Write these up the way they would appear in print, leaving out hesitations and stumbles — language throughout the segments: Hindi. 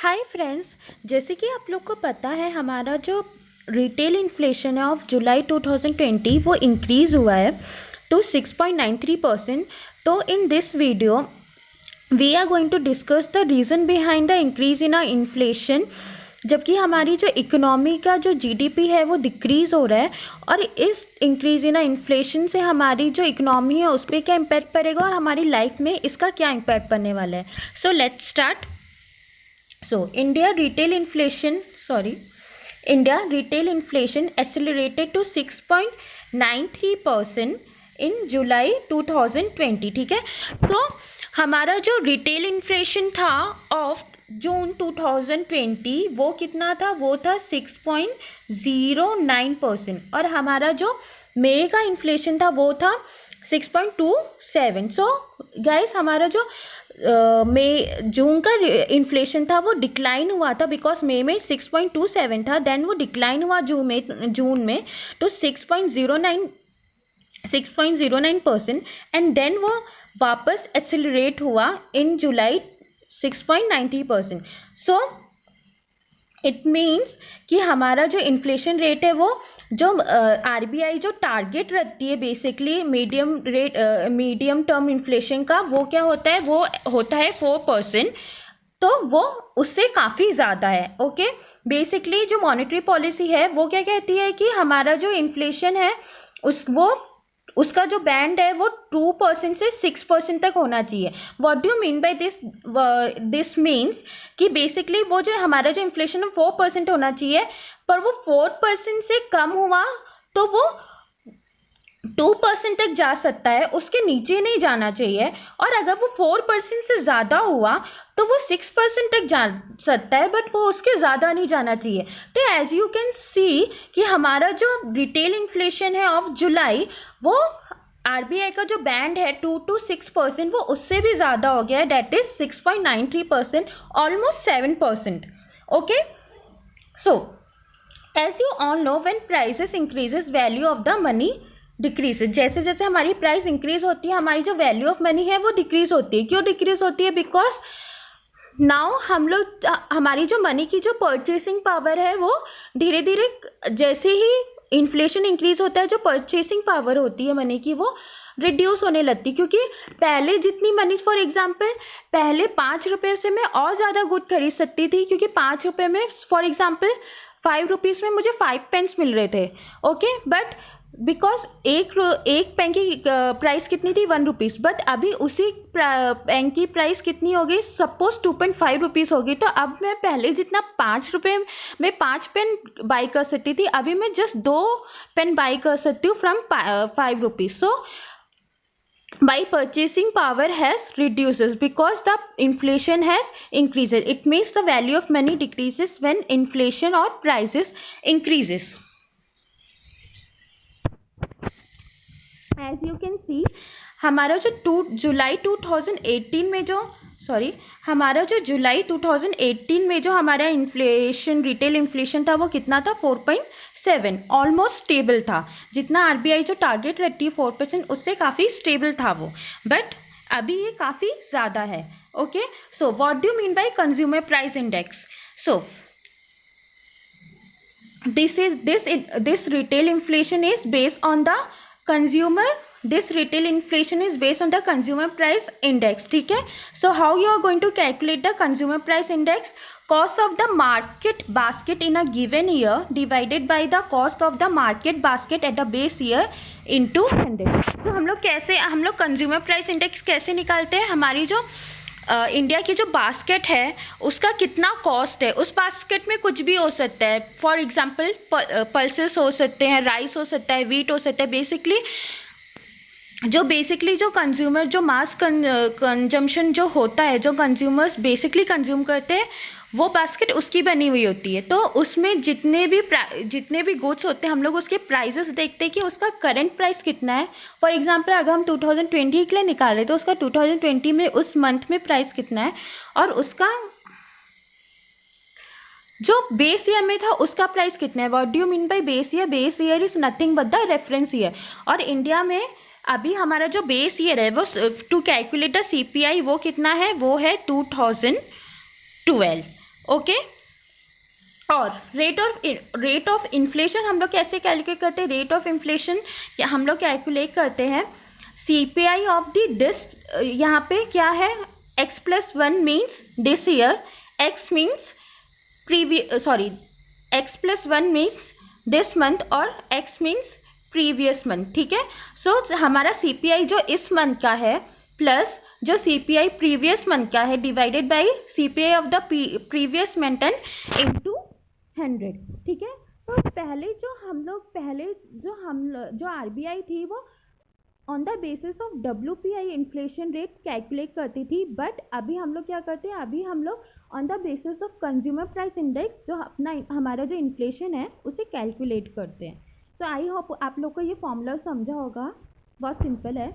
हाय फ्रेंड्स, जैसे कि आप लोग को पता है हमारा जो रिटेल इन्फ्लेशन है ऑफ जुलाई 2020 वो इंक्रीज़ हुआ है टू 6.93%। तो in this video we are going to discuss the reason behind the increase in our inflation, जबकि हमारी जो इकोनॉमी का जो जीडीपी है वो डिक्रीज़ हो रहा है और इस इंक्रीज इन इन्फ्लेशन से हमारी जो इकोनॉमी है उस पर क्या इम्पैक्ट पड़ेगा और हमारी लाइफ में इसका क्या इम्पैक्ट पड़ने वाला है। So let's start. So, India retail inflation accelerated to 6.93% in July 2020। ठीक है, तो हमारा जो रिटेल इन्फ्लेशन था ऑफ जून 2020 वो कितना था, वो था 6.09% और हमारा जो मई का इन्फ्लेशन था वो था 6.27। सो गाइस, हमारा जो मई जून का इन्फ्लेशन था वो डिक्लाइन हुआ था बिकॉज मई में 6.27 था, देन वो डिक्लाइन हुआ जून में तो 6.09% एंड देन वो वापस एक्सेलरेट हुआ इन जुलाई 6.90%। सो इट मीन्स कि हमारा जो इन्फ्लेशन रेट है वो जो आरबीआई जो टारगेट रखती है बेसिकली मीडियम टर्म इन्फ्लेशन का, वो क्या होता है, वो होता है 4%। तो वो उससे काफ़ी ज़्यादा है। ओके, बेसिकली जो मॉनेटरी पॉलिसी है वो क्या कहती है कि हमारा जो इन्फ्लेशन है उसका जो बैंड है वो 2% से 6% तक होना चाहिए। What do you mean by this means कि बेसिकली वो जो हमारा जो इन्फ्लेशन है 4% होना चाहिए, पर वो 4% से कम हुआ तो वो 2% तक जा सकता है, उसके नीचे नहीं जाना चाहिए। और अगर वो 4% से ज़्यादा हुआ तो वो 6% तक जा सकता है, बट वो उसके ज़्यादा नहीं जाना चाहिए। तो एज यू कैन सी कि हमारा जो रिटेल इन्फ्लेशन है ऑफ जुलाई वो आरबीआई का जो बैंड है 2 to 6% वो उससे भी ज़्यादा हो गया है, that is 6.93%, almost 7%। Okay, so as you all know when prices increases value of the money decrease. जैसे जैसे हमारी प्राइस इंक्रीज होती है हमारी जो वैल्यू ऑफ मनी है वो डिक्रीज होती है। क्यों डिक्रीज होती है? बिकॉज नाउ हमारी जो मनी की जो परचेसिंग पावर है वो धीरे धीरे जैसे ही इन्फ्लेशन इंक्रीज होता है जो परचेसिंग पावर होती है मनी की वो रिड्यूस होने लगती है। क्योंकि पहले जितनी मनी, फॉर एग्जांपल पहले 5 रुपये से मैं और ज़्यादा गुड खरीद सकती थी, क्योंकि 5 रुपये में फॉर एग्जांपल 5 रुपीज़ में मुझे 5 पेंस मिल रहे थे। ओके, बट बिकॉज एक पेन की प्राइस कितनी थी, 1 रुपीज़, बट अभी उसी पेन की प्राइस कितनी हो गई, सपोज 2.5 रुपीज़ होगी। तो अब मैं पहले जितना 5 रुपये में 5 पेन बाई कर सकती थी, अभी मैं जस्ट 2 पेन बाई कर सकती हूँ from 5 rupees. So by purchasing power has reduces because the inflation has increases. It means the value of money decreases when inflation or prices increases. As you can see, हमारा जो जुलाई 2018 में जो हमारा जो जुलाई 2018 में जो हमारा इन्फ्लेशन रिटेल इन्फ्लेशन था वो कितना था, 4.7, ऑलमोस्ट स्टेबल था। जितना आरबीआई जो टारगेट रखती है 4% उससे काफ़ी स्टेबल था वो, बट अभी ये काफ़ी ज़्यादा है। Okay, so what do mean by consumer price index? So this retail inflation is based on the consumer price index. ठीक है, so how you are going to calculate the consumer price index? Cost of the market basket in a given year divided by the cost of the market basket at the base year into 100. so हम लोग consumer price index कैसे निकालते हैं? हमारी जो इंडिया की जो बास्केट है उसका कितना कॉस्ट है, उस बास्केट में कुछ भी हो सकता है। फॉर एग्जांपल पल्सेस हो सकते हैं, राइस हो सकता है, वीट हो सकता है। बेसिकली जो कंज्यूमर जो मास कंजम्पशन जो होता है, जो कंज्यूमर्स बेसिकली कंज्यूम करते हैं, वो बास्केट उसकी बनी हुई होती है। तो उसमें जितने भी गुड्स होते हैं हम लोग उसके प्राइसेस देखते हैं कि उसका करंट प्राइस कितना है। फॉर एग्जांपल अगर हम 2020 के लिए निकाल रहे तो उसका 2020 में उस मंथ में प्राइस कितना है, और उसका जो बेस ईयर में था उसका प्राइस कितना है। What do you mean by base year? Base year is nothing but the reference year. और इंडिया में अभी हमारा जो बेस ईयर है वो टू कैलकुलेट द सीपीआई वो कितना है, वो है 2012। ओके। और रेट ऑफ इन्फ्लेशन हम लोग कैसे कैलकुलेट करते हैं? रेट ऑफ इन्फ्लेशन हम लोग कैलकुलेट करते हैं CPI ऑफ द दिस, यहाँ पे क्या है, x+1 means this year, x means x+1 means this month और x मीन्स प्रीवियस मंथ, ठीक है। सो हमारा CPI जो इस मंथ का है प्लस जो CPI प्रीवियस मंथ का है divided by CPI of the previous month and into 100, ठीक है। तो पहले जो RBI थी वो on the basis of WPI inflation rate calculate करती थी, बट अभी हम लोग क्या करते हैं, अभी हम लोग on the basis of consumer price index जो हमारा जो इन्फ्लेशन है उसे कैलकुलेट करते हैं। तो आई होप आप लोग को ये फॉर्मूला समझा होगा, बहुत सिंपल है।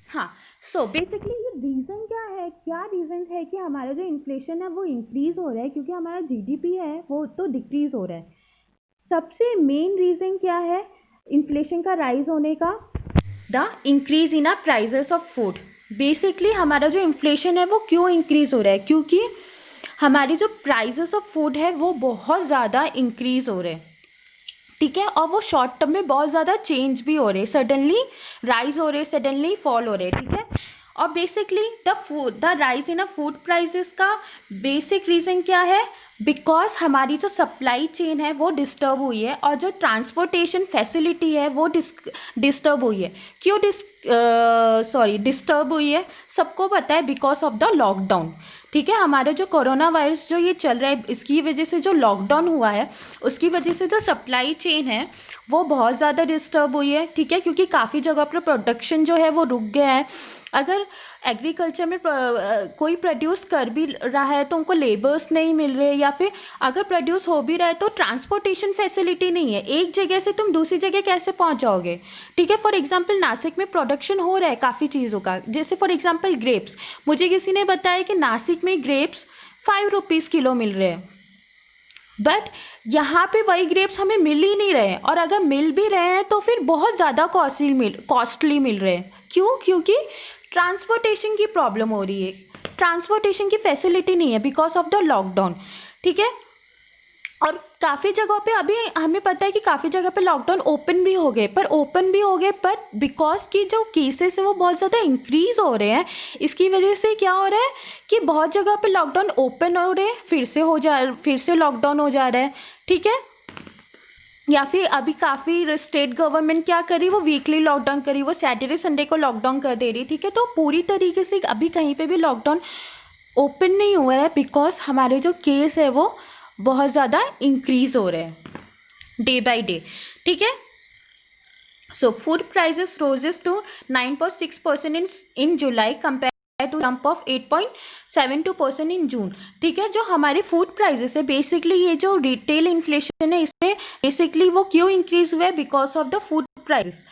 हाँ, सो बेसिकली ये रीज़न क्या रीज़न है कि हमारा जो इन्फ्लेशन है वो इंक्रीज़ हो रहा है, क्योंकि हमारा GDP है वो तो डिक्रीज़ हो रहा है। सबसे मेन रीज़न क्या है इन्फ्लेशन का राइज होने का? The increase in prices of food. Basically हमारा जो इन्फ्लेशन है वो क्यों इंक्रीज़ हो रहा है? क्योंकि हमारी जो प्राइजेस ऑफ फूड है वो बहुत ज़्यादा इंक्रीज़ हो रहे हैं, ठीक है। और वो शॉर्ट टर्म में बहुत ज़्यादा चेंज भी हो रहे, सडनली राइज हो रहे, सडनली फॉल हो रहे, ठीक है। और basically the rise in food prices का बेसिक रीज़न क्या है? बिकॉज हमारी जो सप्लाई चेन है वो डिस्टर्ब हुई है और जो ट्रांसपोर्टेशन फैसिलिटी है वो डिस्टर्ब हुई है। क्यों डिस्टर्ब हुई है? सबको पता है, बिकॉज ऑफ द लॉकडाउन, ठीक है। हमारे जो कोरोना वायरस जो ये चल रहा है, इसकी वजह से जो लॉकडाउन हुआ है उसकी वजह से जो सप्लाई चेन है वो बहुत ज़्यादा डिस्टर्ब हुई है, ठीक है। क्योंकि काफ़ी जगह पर प्रोडक्शन जो है वो रुक गया है। अगर एग्रीकल्चर में कोई प्रोड्यूस कर भी रहा है तो उनको लेबर्स नहीं मिल रहे, या फिर अगर प्रोड्यूस हो भी रहा है तो ट्रांसपोर्टेशन फैसिलिटी नहीं है। एक जगह से तुम दूसरी जगह कैसे पहुंच जाओगे, ठीक है। फॉर एग्जांपल नासिक में प्रोडक्शन हो रहा है काफ़ी चीज़ों का, जैसे फॉर एग्जांपल ग्रेप्स। मुझे किसी ने बताया कि नासिक में ग्रेप्स 5 रुपीज़ किलो मिल रहे हैं, बट यहाँ पे वही ग्रेप्स हमें मिल ही नहीं रहे हैं, और अगर मिल भी रहे हैं तो फिर बहुत ज़्यादा कॉस्टली मिल रहे हैं। क्यों? क्योंकि ट्रांसपोर्टेशन की प्रॉब्लम हो रही है, ट्रांसपोर्टेशन की फैसिलिटी नहीं है बिकॉज ऑफ द लॉकडाउन, ठीक है। और काफ़ी जगहों पे अभी हमें पता है कि काफ़ी जगह पे लॉकडाउन ओपन भी हो गए, पर बिकॉज की जो केसेस है वो बहुत ज़्यादा इंक्रीज़ हो रहे हैं, इसकी वजह से क्या हो रहा है कि बहुत जगह पे लॉकडाउन ओपन हो रहे हैं, फिर से लॉकडाउन हो जा रहा है, ठीक है। या फिर अभी काफ़ी स्टेट गवर्नमेंट क्या करी, वो वीकली लॉकडाउन करी, वो सैटरडे संडे को लॉकडाउन कर दे रही, ठीक है। तो पूरी तरीके से अभी कहीं पे भी लॉकडाउन ओपन नहीं हुआ है, बिकॉज हमारे जो केस है वो बहुत ज़्यादा इंक्रीज़ हो रहे हैं डे बाय डे, ठीक है। So food prices rose to 9.6% in July compared to jump of 8.72% in June, ठीक है। जो हमारे फूड प्राइजेस है, बेसिकली ये जो रिटेल इन्फ्लेशन है इसमें बेसिकली वो क्यों इंक्रीज हुआ है? Because of the food prices,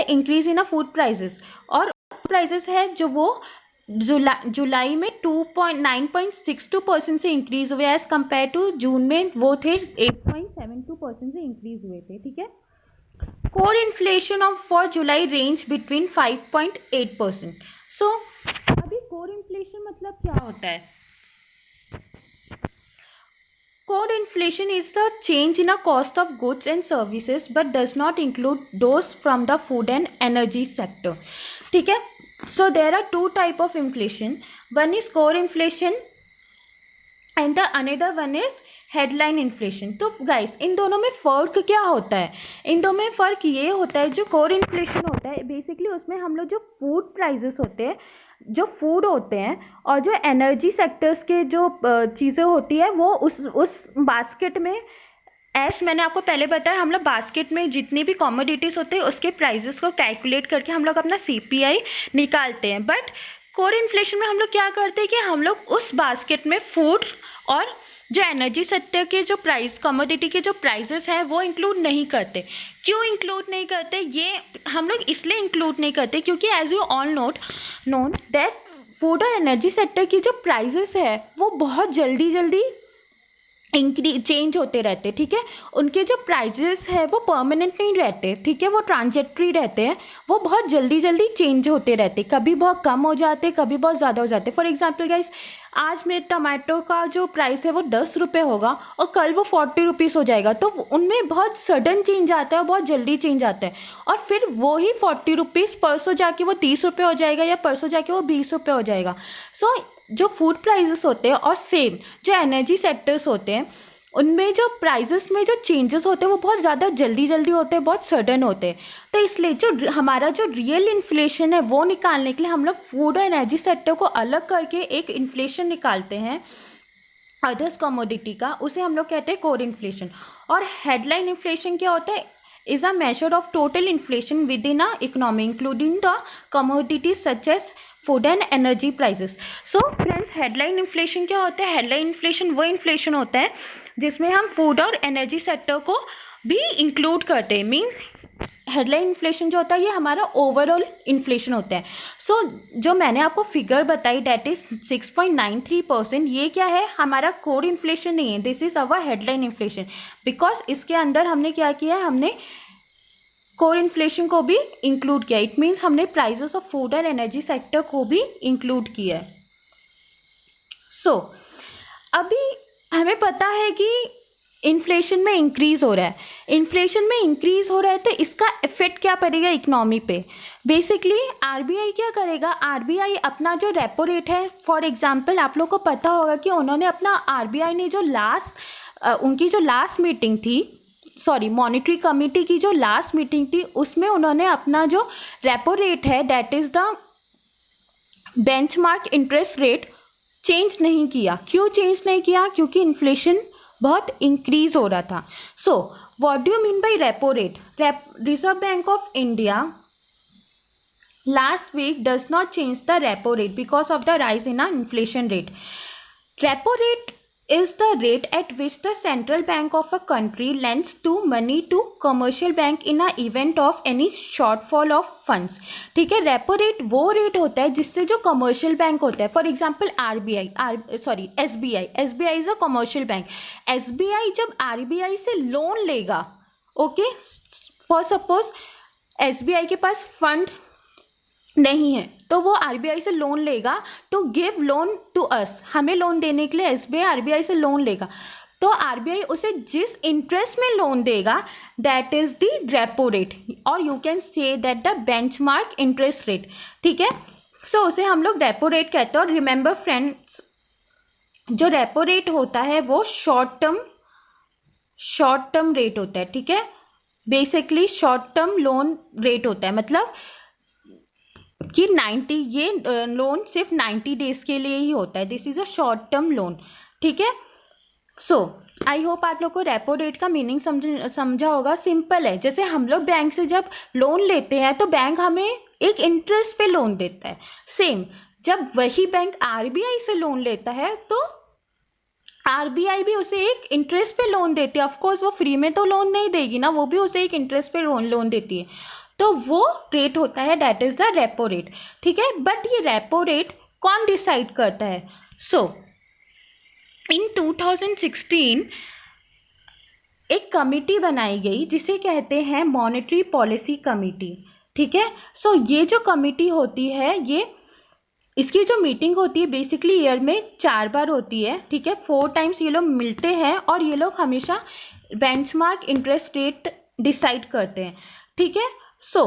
increase in food prices. और प्राइजेस है जो वो जुलाई में 9.62% से इंक्रीज हुए एज कंपेयर टू जून में वो थे 8.72% से इंक्रीज हुए थे, ठीक है। Core inflation of for July range between 5.8%। सो अभी कोर इन्फ्लेशन मतलब क्या होता है? Core inflation is the change in a cost of goods and services but does not include those from the food and energy sector, ठीक है। So there are two type of inflation. One is core inflation and the another one is headline inflation. तो guys इन दोनों में फ़र्क क्या होता है? इन दोनों में फ़र्क ये होता है, जो core inflation होता है बेसिकली उसमें हम लोग जो फूड प्राइजेस होते हैं, जो फूड होते हैं और जो एनर्जी सेक्टर्स के जो चीज़ें होती है वो उस बास्केट में, ऐसे मैंने आपको पहले बताया, हम लोग बास्केट में जितनी भी कॉमोडिटीज़ होते हैं उसके प्राइजेस को कैलकुलेट करके हम लोग अपना CPI निकालते हैं। बट कोर इन्फ्लेशन में हम लोग क्या करते हैं कि हम लोग उस बास्केट में फूड और जो एनर्जी सेक्टर के जो प्राइस, कमोडिटी के जो प्राइजेस हैं वो इंक्लूड नहीं करते। क्यों इंक्लूड नहीं करते? ये हम लोग इसलिए इंक्लूड नहीं करते क्योंकि as you all known that food और एनर्जी सेक्टर की जो प्राइजेस है वो बहुत जल्दी चेंज होते रहते, ठीक है। उनके जो प्राइजेस है वो परमानेंट नहीं रहते, ठीक है, वो ट्रांजेक्टरी रहते हैं, वो बहुत जल्दी जल्दी चेंज होते रहते, कभी बहुत कम हो जाते, कभी बहुत ज़्यादा हो जाते। फॉर एग्जांपल गाइस, आज मेरे टमाटो का जो प्राइस है वो 10 रुपये होगा और कल वो 40 रुपीज़ हो जाएगा, तो उनमें बहुत सडन चेंज आता है और बहुत जल्दी चेंज आता है, और फिर वो ही 40 रुपीज़ परसों जाके वो 30 रुपये हो जाएगा या परसों जाके वो 20 रुपये हो जाएगा। सो जो फूड प्राइजेस होते हैं और सेम जो एनर्जी सेक्टर्स होते हैं, उनमें जो प्राइजेस में जो चेंजेस होते हैं वो बहुत ज़्यादा जल्दी जल्दी होते हैं, बहुत सडन होते हैं। तो इसलिए जो हमारा जो रियल इन्फ्लेशन है वो निकालने के लिए हम लोग फूड और एनर्जी सेक्टर को अलग करके एक इन्फ्लेशन निकालते हैं अदर्स कमोडिटी का, उसे हम लोग कहते हैं कोर इन्फ्लेशन। और हेडलाइन इन्फ्लेशन क्या होता है? is a measure of total inflation within a economy including the commodities such as food and energy prices. So friends, headline inflation क्या होता है? हेडलाइन इन्फ्लेशन वो इन्फ्लेशन होता है जिसमें हम फूड और एनर्जी सेक्टर को भी इंक्लूड करते हैं। मीन्स हेडलाइन इन्फ्लेशन जो होता है ये हमारा ओवरऑल इन्फ्लेशन होता है। सो जो मैंने आपको फिगर बताई डेट इज 6.93%, ये क्या है? हमारा कोर इन्फ्लेशन नहीं है, this is our headline inflation, because इसके अंदर हमने क्या किया है, हमने कोर इन्फ्लेशन को भी इंक्लूड किया। इट मीन्स हमने prices of food and energy sector को भी इंक्लूड किया है। सो अभी हमें पता है कि इन्फ्लेशन में इंक्रीज़ हो रहा है, इन्फ्लेशन में इंक्रीज़ हो रहा है, तो इसका इफेक्ट क्या पड़ेगा इकोनॉमी पे? बेसिकली आरबीआई क्या करेगा? आरबीआई अपना जो रेपो रेट है, फॉर एग्जांपल आप लोग को पता होगा कि उन्होंने अपना आरबीआई ने जो उनकी जो लास्ट मीटिंग थी, सॉरी मॉनेटरी कमेटी की जो लास्ट मीटिंग थी, उसमें उन्होंने अपना जो रेपो रेट है that is the benchmark interest rate change नहीं किया। क्यों चेंज नहीं किया? क्योंकि इन्फ्लेशन बहुत इंक्रीज हो रहा था। So what do you mean by repo rate? Reserve bank of India last week does not change the repo rate because of the rise in our inflation rate. Repo rate is the rate at which the central bank of a country lends to money to commercial bank in a event of any shortfall of funds. ठीक है, रेपो रेट वो रेट होता है जिससे जो कमर्शियल बैंक होता है, for example SBI is a commercial bank. SBI जब आरबीआई से लोन लेगा, ओके, फॉर सपोज एसबीआई के पास फंड नहीं है तो वो आरबीआई से लोन लेगा, तो गिव लोन टू अस, हमें लोन देने के लिए एसबीआई आरबीआई से लोन लेगा, तो आरबीआई उसे जिस इंटरेस्ट में लोन देगा that is the repo rate, और you can say that the benchmark interest rate. ठीक है, सो उसे हम लोग रेपो रेट कहते हैं। और रिमेंबर फ्रेंड्स, जो रेपो रेट होता है वो शॉर्ट टर्म रेट होता है। ठीक है, basically short term loan rate होता है, मतलब कि 90, ये लोन सिर्फ 90 डेज के लिए ही होता है। This is a short term loan. ठीक है, सो आई होप आप लोग को रेपो रेट का मीनिंग समझा होगा। सिंपल है, जैसे हम लोग बैंक से जब लोन लेते हैं तो बैंक हमें एक इंटरेस्ट पे लोन देता है। सेम जब वही बैंक आरबीआई से लोन लेता है तो आरबीआई भी उसे एक इंटरेस्ट पे लोन देती है। ऑफकोर्स वो फ्री में तो लोन नहीं देगी ना, वो भी उसे एक इंटरेस्ट पे लोन देती है, तो वो रेट होता है that is the repo rate. ठीक है, बट ये रेपो रेट कौन डिसाइड करता है? सो इन 2016 एक कमिटी बनाई गई जिसे कहते हैं मॉनेटरी पॉलिसी कमिटी। ठीक है, सो ये जो कमिटी होती है, ये इसकी जो मीटिंग होती है बेसिकली ईयर में 4 बार होती है। ठीक है, 4 टाइम्स ये लोग मिलते हैं और ये लोग हमेशा बेंचमार्क इंटरेस्ट रेट डिसाइड करते हैं। ठीक है, सो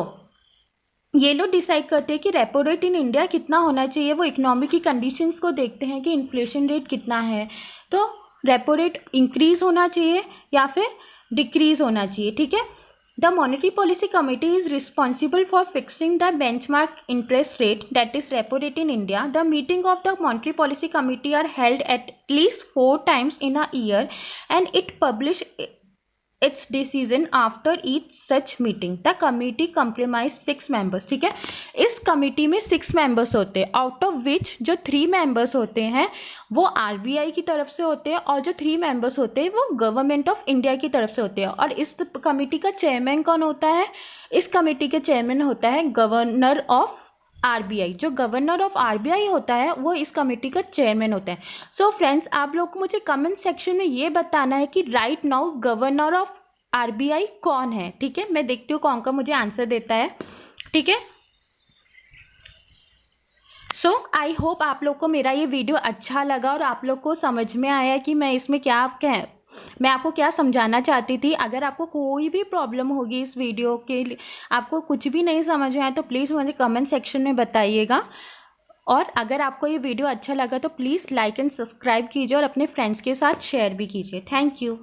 ये लोग डिसाइड करते हैं कि रेपो रेट इन इंडिया कितना होना चाहिए। वो इकोनॉमी की कंडीशंस को देखते हैं कि इन्फ्लेशन रेट कितना है, तो रेपो रेट इंक्रीज होना चाहिए या फिर डिक्रीज होना चाहिए। ठीक है, the monetary policy committee is responsible for fixing the benchmark interest rate that is repo rate in India. The meeting of the monetary policy committee are held at least 4 times in a year and it publish its decision after each such meeting. The committee comprise 6 members. ठीक है, इस कमिटी में 6 members होते हैं, आउट ऑफ विच जो 3 members होते हैं वो आरबीआई की तरफ से होते हैं और जो 3 members होते हैं वो गवर्नमेंट ऑफ इंडिया की तरफ से होते हैं। और इस कमिटी का चेयरमैन कौन होता है? इस कमिटी के चेयरमैन होता है गवर्नर ऑफ आरबीआई, जो गवर्नर ऑफ आरबीआई होता है वो इस कमेटी का चेयरमैन होता है। सो फ्रेंड्स, आप लोग को मुझे कमेंट सेक्शन में ये बताना है कि right now governor of RBI कौन है। ठीक है, मैं देखती हूँ कौन का मुझे आंसर देता है। ठीक है, सो आई होप आप लोग को मेरा ये वीडियो अच्छा लगा और आप लोग को समझ में आया कि मैं इसमें मैं आपको क्या समझाना चाहती थी। अगर आपको कोई भी प्रॉब्लम होगी इस वीडियो के लिए, आपको कुछ भी नहीं समझ में आया, तो प्लीज़ मुझे कमेंट सेक्शन में बताइएगा। और अगर आपको ये वीडियो अच्छा लगा तो प्लीज़ लाइक एंड सब्सक्राइब कीजिए और अपने फ्रेंड्स के साथ शेयर भी कीजिए। Thank you.